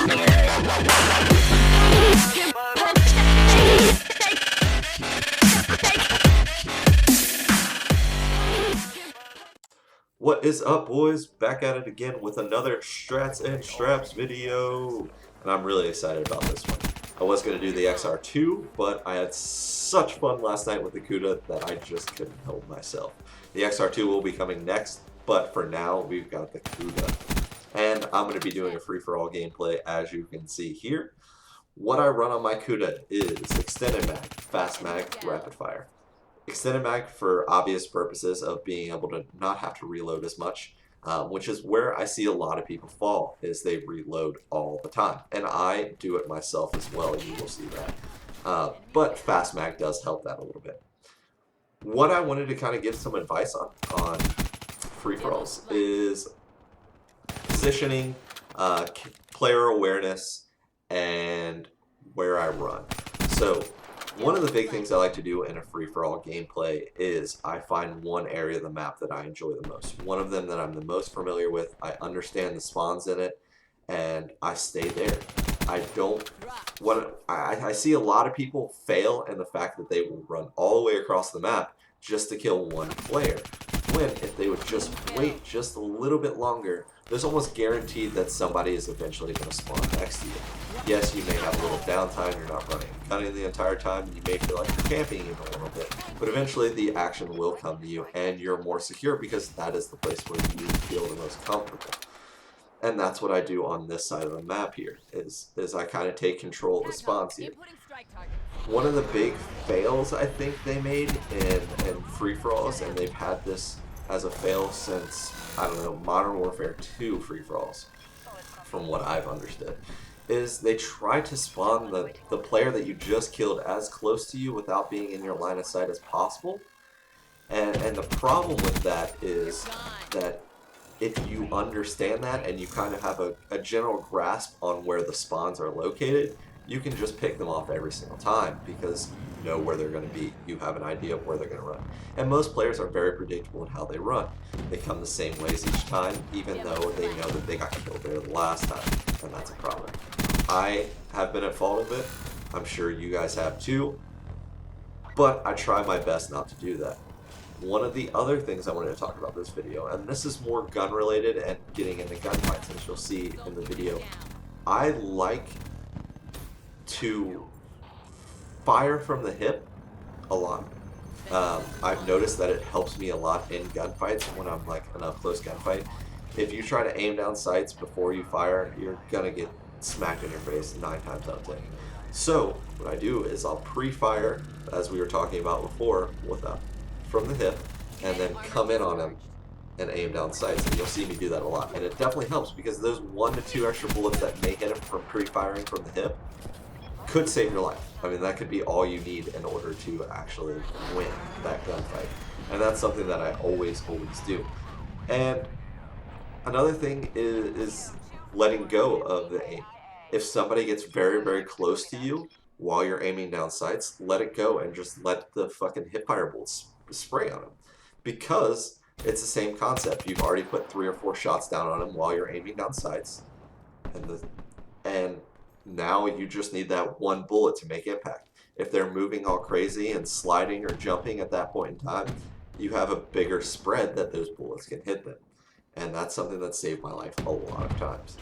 What is up, boys? Back at it again with another Strats and Straps video. And I'm really excited about this one. I was going to do the XR2, but I had such fun last night with the KUDA that I just couldn't help myself. The XR2 will be coming next, but for now, we've got the KUDA. And I'm going to be doing a free-for-all gameplay, as you can see here. What I run on my KUDA is extended mag, fast mag, rapid fire. Extended mag for obvious purposes of being able to not have to reload as much, which is where I see a lot of people fall, is they reload all the time. And I do it myself as well, you will see that. But fast mag does help that a little bit. What I wanted to kind of give some advice on free-for-alls is positioning, player awareness, and where I run. So one of the big things I like to do in a free-for-all gameplay is I find one area of the map that I enjoy the most. One of them that I'm the most familiar with, I understand the spawns in it, and I stay there. I see a lot of people fail in the fact that they will run all the way across the map just to kill one player. When if they would just wait just a little bit longer, there's almost guaranteed that somebody is eventually going to spawn next to you. Yes, you may have a little downtime, you're not running and gunning the entire time, and you may feel like you're camping even a little bit, but eventually the action will come to you and you're more secure because that is the place where you feel the most comfortable. And that's what I do on this side of the map here, is I kind of take control of the spawns here. One of the big fails I think they made in free-for-alls, and they've had this as a fail since, I don't know, Modern Warfare 2 free-for-alls, from what I've understood, is they try to spawn the player that you just killed as close to you without being in your line of sight as possible. And the problem with that is that if you understand that and you kind of have a general grasp on where the spawns are located, you can just pick them off every single time because you know where they're going to be. You have an idea of where they're going to run. And most players are very predictable in how they run. They come the same ways each time, even though they know that they got killed there the last time, and that's a problem. I have been at fault of it. I'm sure you guys have too, but I try my best not to do that. One of the other things I wanted to talk about this video, and this is more gun related and getting into gunfights, as you'll see in the video, I like to fire from the hip a lot. I've noticed that it helps me a lot in gunfights when I'm like an up close gunfight. If you try to aim down sights before you fire, you're gonna get smacked in your face 9 times out of 10. So what I do is I'll pre-fire, as we were talking about before, from the hip, and then come in on him and aim down sights, and you'll see me do that a lot. And it definitely helps because those 1 to 2 extra bullets that may hit him from pre-firing from the hip could save your life. I mean, that could be all you need in order to actually win that gunfight. And that's something that I always do. And another thing is letting go of the aim. If somebody gets very, very close to you while you're aiming down sights, let it go and just let the fucking hipfire bolts spray on them. Because it's the same concept. You've already put 3 or 4 shots down on them while you're aiming down sights. And now you just need that 1 bullet to make impact. If they're moving all crazy and sliding or jumping at that point in time, you have a bigger spread that those bullets can hit them. And that's something that saved my life a lot of times.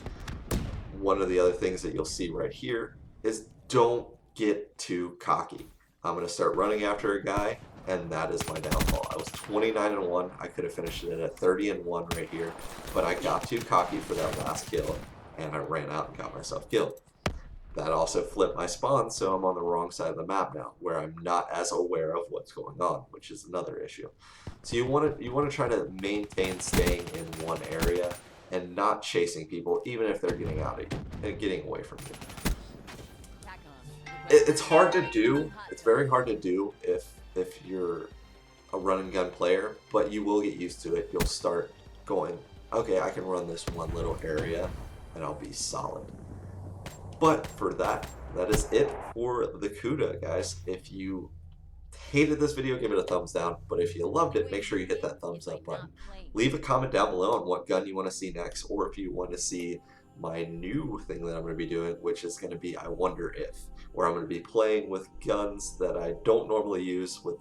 One of the other things that you'll see right here is don't get too cocky. I'm going to start running after a guy, and that is my downfall. I was 29-1. I could have finished it at 30-1 right here, but I got too cocky for that last kill, and I ran out and got myself killed. That also flipped my spawn, so I'm on the wrong side of the map now, where I'm not as aware of what's going on, which is another issue. So you want to try to maintain staying in one area and not chasing people, even if they're getting out of you and getting away from you. It's hard to do. It's very hard to do if you're a run and gun player, but you will get used to it. You'll start going, okay, I can run this one little area, and I'll be solid. But for that is it for the KUDA, guys. If you hated this video, give it a thumbs down. But if you loved it, make sure you hit that thumbs up button. Leave a comment down below on what gun you want to see next, or if you want to see my new thing that I'm going to be doing, which is going to be I Wonder If, where I'm going to be playing with guns that I don't normally use with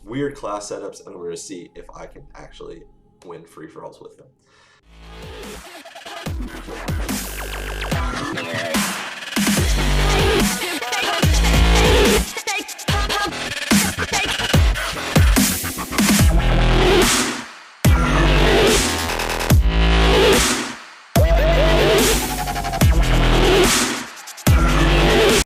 weird class setups, and I'm going to see if I can actually win free-for-alls with them.